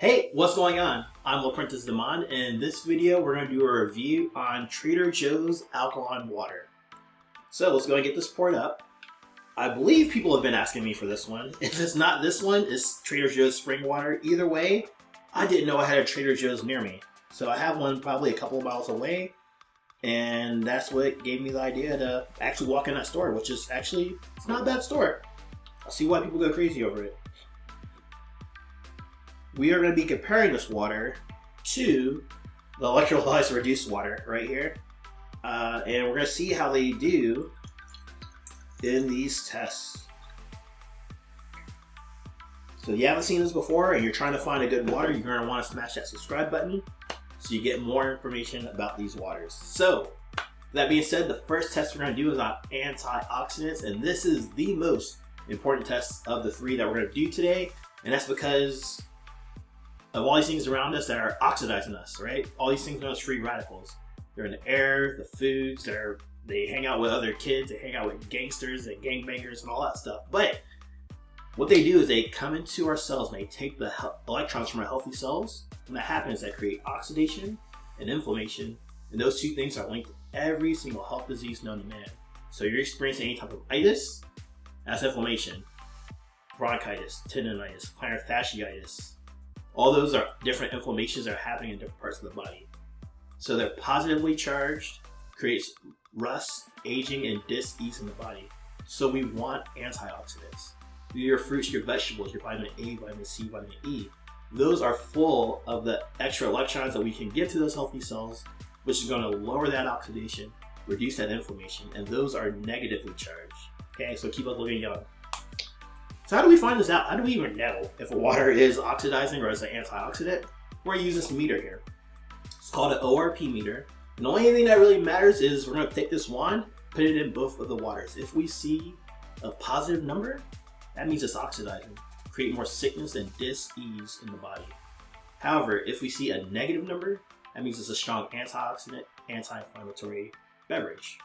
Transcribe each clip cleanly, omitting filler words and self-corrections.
Hey, what's going on? I'm L'Apprentice Demond, and in this video we're going to do a review on Trader Joe's Alkaline water. So let's go and get this poured up. I believe people have been asking me for this one. If it's not this one, it's Trader Joe's spring water. Either way, I didn't know I had a Trader Joe's near me. So I have one probably a couple of miles away, and that's what gave me the idea to actually walk in that store, which is actually, it's not a bad store. I'll see why people go crazy over it. We are going to be comparing this water to the electrolyzed reduced water right here. And we're going to see how they do in these tests. So if you haven't seen this before and you're trying to find a good water, you're going to want to smash that subscribe button so you get more information about these waters. So that being said, the first test we're going to do is on antioxidants, and this is the most important test of the three that we're going to do today, and that's because of all these things around us that are oxidizing us, right? All these things known as free radicals. They're in the air, the foods, they hang out with other kids, they hang out with gangsters and gangbangers and all that stuff. But what they do is they come into our cells and they take the electrons from our healthy cells, and that happens that create oxidation and inflammation, and those two things are linked to every single health disease known to man. So you're experiencing any type of itis, that's inflammation. Bronchitis, tendonitis, plantar fasciitis, all those are different inflammations that are happening in different parts of the body. So they're positively charged, creates rust, aging, and dis-ease in the body. So we want antioxidants. Your fruits, your vegetables, your vitamin A, vitamin C, vitamin E, those are full of the extra electrons that we can give to those healthy cells, which is going to lower that oxidation, reduce that inflammation, and those are negatively charged. Okay, so keep us looking young. So how do we find this out? How do we even know if a water is oxidizing or is an antioxidant? We're going to use this meter here. It's called an ORP meter. And the only thing that really matters is we're going to take this wand, put it in both of the waters. If we see a positive number, that means it's oxidizing, create more sickness and dis-ease in the body. However, if we see a negative number, that means it's a strong antioxidant, anti-inflammatory beverage.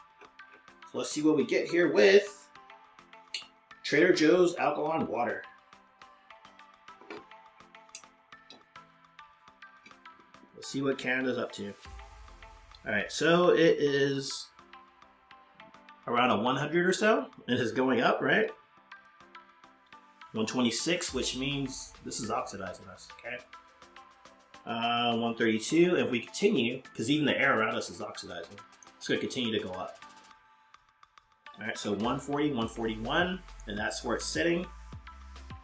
So let's see what we get here with Trader Joe's Alkaline water. Let's see what Canada's up to. Alright, so it is around a 100 or so. It is going up, right? 126, which means this is oxidizing us, okay? 132, if we continue, because even the air around us is oxidizing, it's going to continue to go up. Alright, so 140, 141, and that's where it's sitting.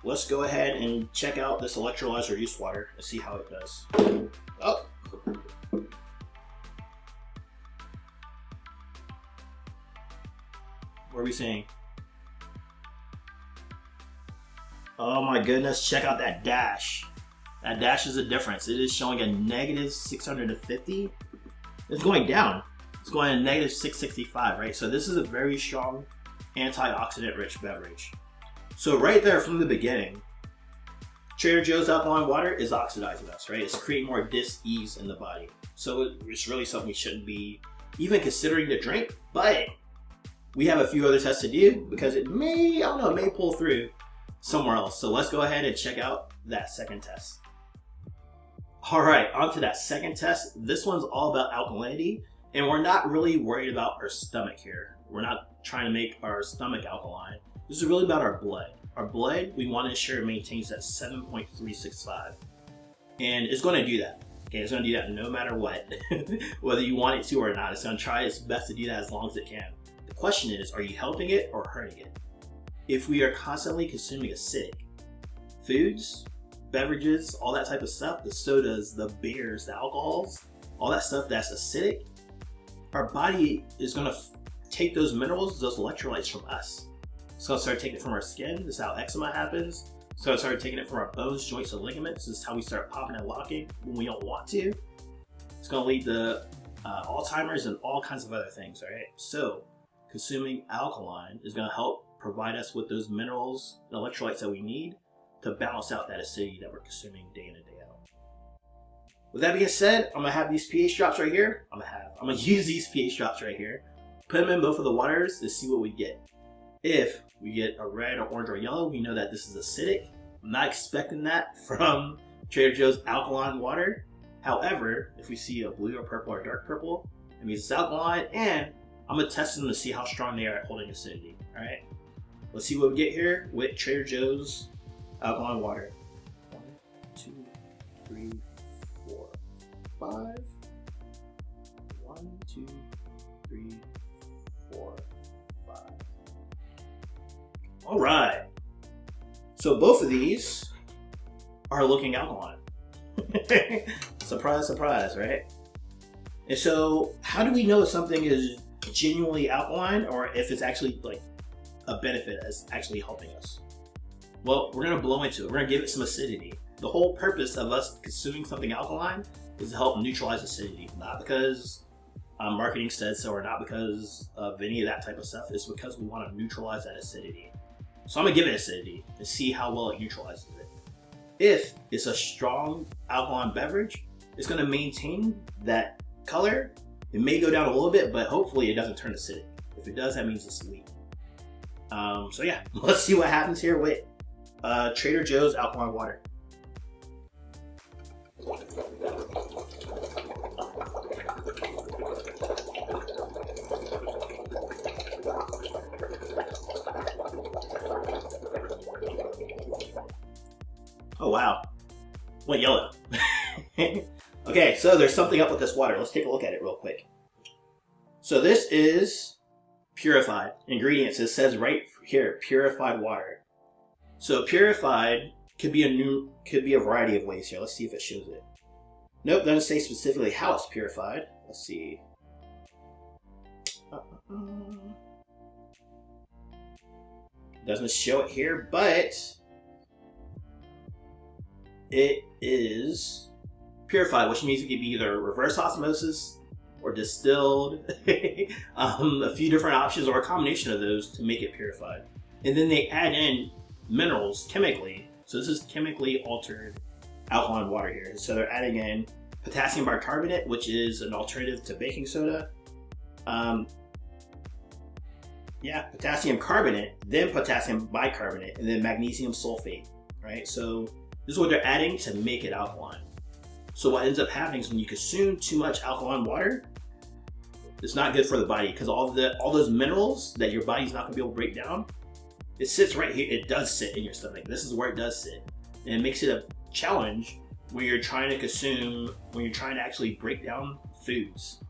Let's go ahead and check out this electrolyzed reduced water and see how it does. Oh! What are we seeing? Oh my goodness, check out that dash. That dash is a difference. It is showing a negative 650. It's going down. It's going to negative 665, right? So this is a very strong antioxidant-rich beverage. So right there from the beginning, Trader Joe's Alkaline water is oxidizing us, right? It's creating more dis-ease in the body. So it's really something we shouldn't be even considering to drink, but we have a few other tests to do because it may, I don't know, it may pull through somewhere else. So let's go ahead and check out that second test. All right, on to that second test. This one's all about alkalinity. And we're not really worried about our stomach here. We're not trying to make our stomach alkaline. This is really about our blood. Our blood, we want to ensure it maintains that 7.365. And it's going to do that. Okay, it's going to do that no matter what. Whether you want it to or not. It's going to try its best to do that as long as it can. The question is, are you helping it or hurting it? If we are constantly consuming acidic foods, beverages, all that type of stuff, the sodas, the beers, the alcohols, all that stuff that's acidic, our body is going to take those minerals, those electrolytes from us. It's going to start taking it from our skin. This is how eczema happens. It's going to start taking it from our bones, joints, and ligaments. This is how we start popping and locking when we don't want to. It's going to lead to Alzheimer's and all kinds of other things, all right? So consuming alkaline is going to help provide us with those minerals and electrolytes that we need to balance out that acidity that we're consuming day in and day out. With that being said, I'm going to have these pH drops right here. I'm going to use these pH drops right here, put them in both of the waters to see what we get. If we get a red or orange or yellow, we know that this is acidic. I'm not expecting that from Trader Joe's Alkaline water. However, if we see a blue or purple or dark purple, it means it's alkaline, and I'm gonna test them to see how strong they are at holding acidity. All right, let's see what we get here with Trader Joe's Alkaline water. 1, 2, 3, 4, 5. 1, 2, 3, 4, 5. All right. So both of these are looking alkaline. Surprise, surprise, right? And so how do we know if something is genuinely alkaline or if it's actually like a benefit that's actually helping us? Well, we're gonna blow into it. We're gonna give it some acidity. The whole purpose of us consuming something alkaline is to help neutralize acidity, not because marketing says so or not because of any of that type of stuff. It's because we want to neutralize that acidity. So I'm gonna give it acidity to see how well it neutralizes it. If it's a strong alkaline beverage, it's gonna maintain that color. It may go down a little bit, but hopefully it doesn't turn acidic. If it does, that means it's sweet. So yeah, let's see what happens here with Trader Joe's Alkaline water. Oh wow, went yellow. Okay, so there's something up with this water. Let's take a look at it real quick. So this is purified ingredients. It says right here, purified water. So purified could be a variety of ways here. Let's see if it shows it. Nope, doesn't say specifically how it's purified. Let's see. Doesn't show it here, but it is purified, which means it could be either reverse osmosis or distilled, a few different options or a combination of those to make it purified. And then they add in minerals chemically. So this is chemically altered alkaline water here. So they're adding in potassium bicarbonate, which is an alternative to baking soda. Potassium carbonate, then potassium bicarbonate, and then magnesium sulfate, right? So this is what they're adding to make it alkaline. So what ends up happening is when you consume too much alkaline water, it's not good for the body because all those minerals that your body's not gonna be able to break down, it sits right here. It does sit in your stomach. This is where it does sit. And it makes it a challenge when you're trying to actually break down foods,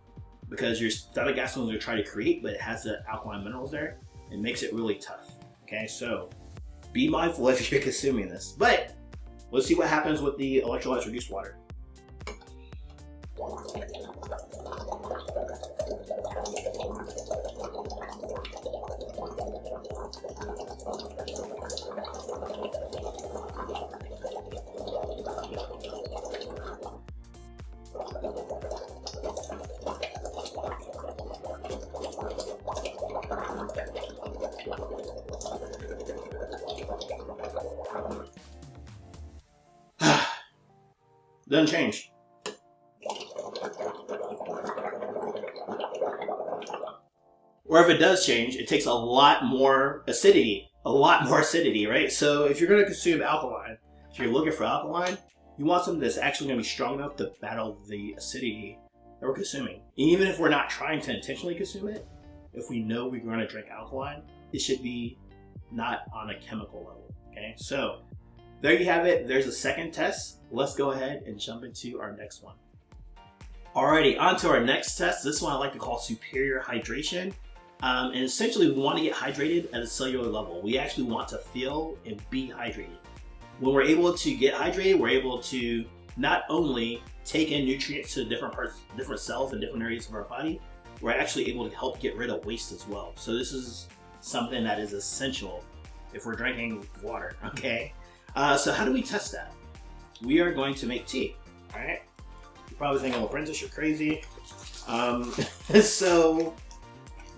because your stomach acid is going to try to create, but it has the alkaline minerals there. It makes it really tough. Okay, so be mindful if you're consuming this. But let's see what happens with the electrolytes reduced water. Doesn't change. Or if it does change, it takes a lot more acidity, right? So if you're going to consume alkaline, if you're looking for alkaline, you want something that's actually going to be strong enough to battle the acidity that we're consuming. And even if we're not trying to intentionally consume it, if we know we're going to drink alkaline, it should be not on a chemical level, okay? So there you have it. There's a second test. Let's go ahead and jump into our next one. Alrighty, on to our next test. This one I like to call superior hydration. And essentially we want to get hydrated at a cellular level. We actually want to feel and be hydrated. When we're able to get hydrated, we're able to not only take in nutrients to different cells and different areas of our body, we're actually able to help get rid of waste as well. So this is something that is essential if we're drinking water, okay? So how do we test that? We are going to make tea, all right? You're probably thinking, well, Princess, you're crazy. So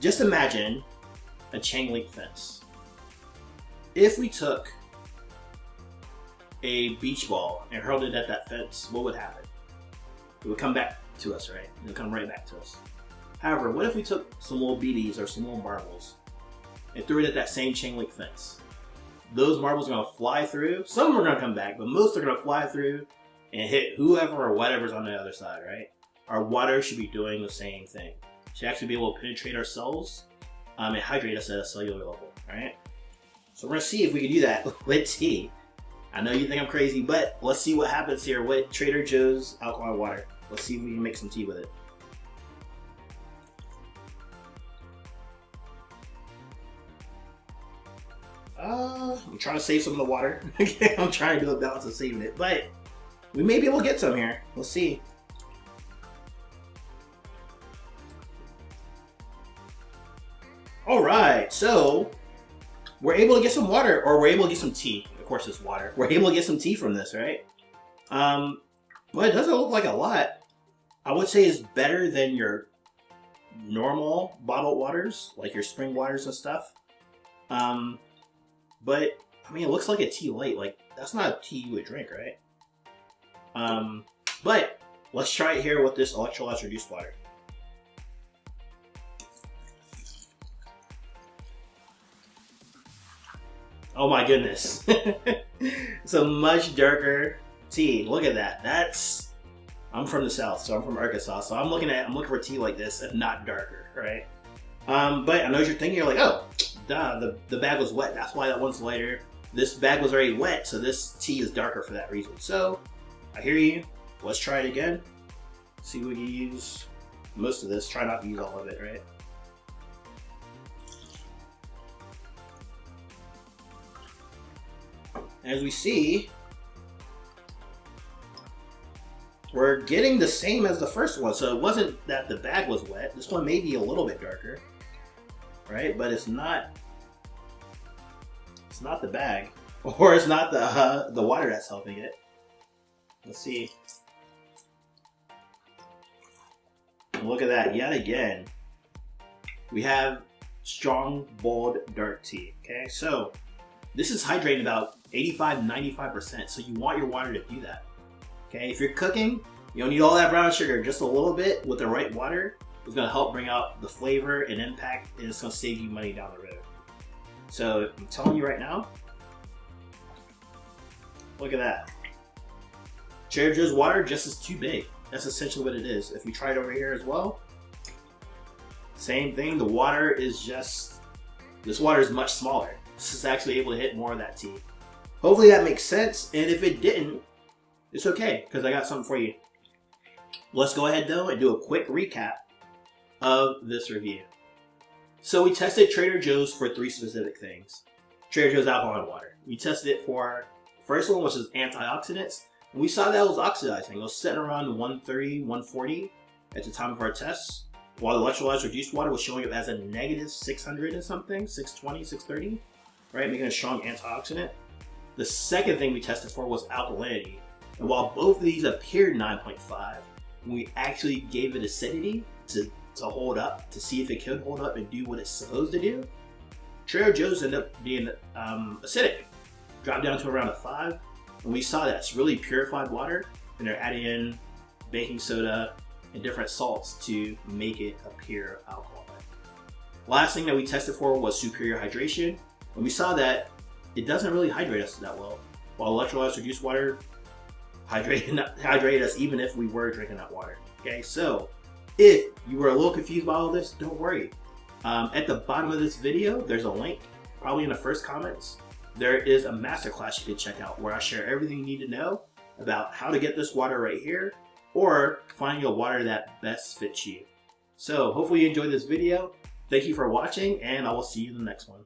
just imagine a chain link fence. If we took a beach ball and hurled it at that fence, what would happen? It would come back to us, right? It would come right back to us. However, what if we took some little beaties or some little marbles and threw it at that same chain link fence? Those marbles are going to fly through. Some are going to come back, but most are going to fly through and hit whoever or whatever's on the other side, right? Our water should be doing the same thing. It should actually be able to penetrate our cells and hydrate us at a cellular level, right? So we're gonna see if we can do that with tea. I know you think I'm crazy, but let's see what happens here with Trader Joe's alkaline water. Let's see if we can make some tea with it. I'm trying to save some of the water. I'm trying to do a balance of saving it, but we may be able to get some here. Let's see. All right, so we're able to get some water, or we're able to get some tea. Of course, it's water. We're able to get some tea from this, right? But it doesn't look like a lot. I would say it's better than your normal bottled waters, like your spring waters and stuff. But I mean, it looks like a tea light. Like, that's not a tea you would drink, right? But let's try it here with this electrolyte reduced water. Oh my goodness. It's a much darker tea. Look at that. I'm from the South, so I'm from Arkansas. So I'm looking for tea like this, if not darker, right? But I know what you're thinking. You're like, oh, duh, the bag was wet. That's why that one's lighter. This bag was already wet, so this tea is darker for that reason. So I hear you. Let's try it again. See if we can use most of this. Try not to use all of it, right? As we see, we're getting the same as the first one. So it wasn't that the bag was wet. This one may be a little bit darker, right? But it's not the bag, or it's not the water that's helping it. Let's see. Look at that, yet again. We have strong, bold, dark tea, okay? So this is hydrating about 85-95%, so you want your water to do that, okay? If you're cooking, you don't need all that brown sugar. Just a little bit with the right water is gonna help bring out the flavor and impact, and it's gonna save you money down the road. So I'm telling you right now, look at that. Trader Joe's water just is too big. That's essentially what it is. If we try it over here as well, same thing. The water is just, this water is much smaller. This is actually able to hit more of that tea. Hopefully that makes sense, and if it didn't, it's okay, because I got something for you. Let's go ahead though and do a quick recap of this review. So we tested Trader Joe's for 3 specific things. Trader Joe's alkaline water. We tested it for the first one, which is antioxidants. And we saw that it was oxidizing. It was sitting around 130, 140 at the time of our tests, while the electrolyte reduced water was showing up as a negative 600 and something, 620, 630, right? Making a strong antioxidant. The second thing we tested for was alkalinity. And while both of these appeared 9.5, we actually gave it acidity to hold up, to see if it could hold up and do what it's supposed to do. Trader Joe's ended up being acidic, dropped down to around a 5. And we saw that it's really purified water, and they're adding in baking soda and different salts to make it appear alkaline. Last thing that we tested for was superior hydration, and we saw that it doesn't really hydrate us that well. While electrolytes reduced water hydrate us even if we were drinking that water. Okay, so if you were a little confused by all this, don't worry. At the bottom of this video, there's a link, probably in the first comments. There is a masterclass you can check out where I share everything you need to know about how to get this water right here, or finding a water that best fits you. So hopefully you enjoyed this video. Thank you for watching, and I will see you in the next one.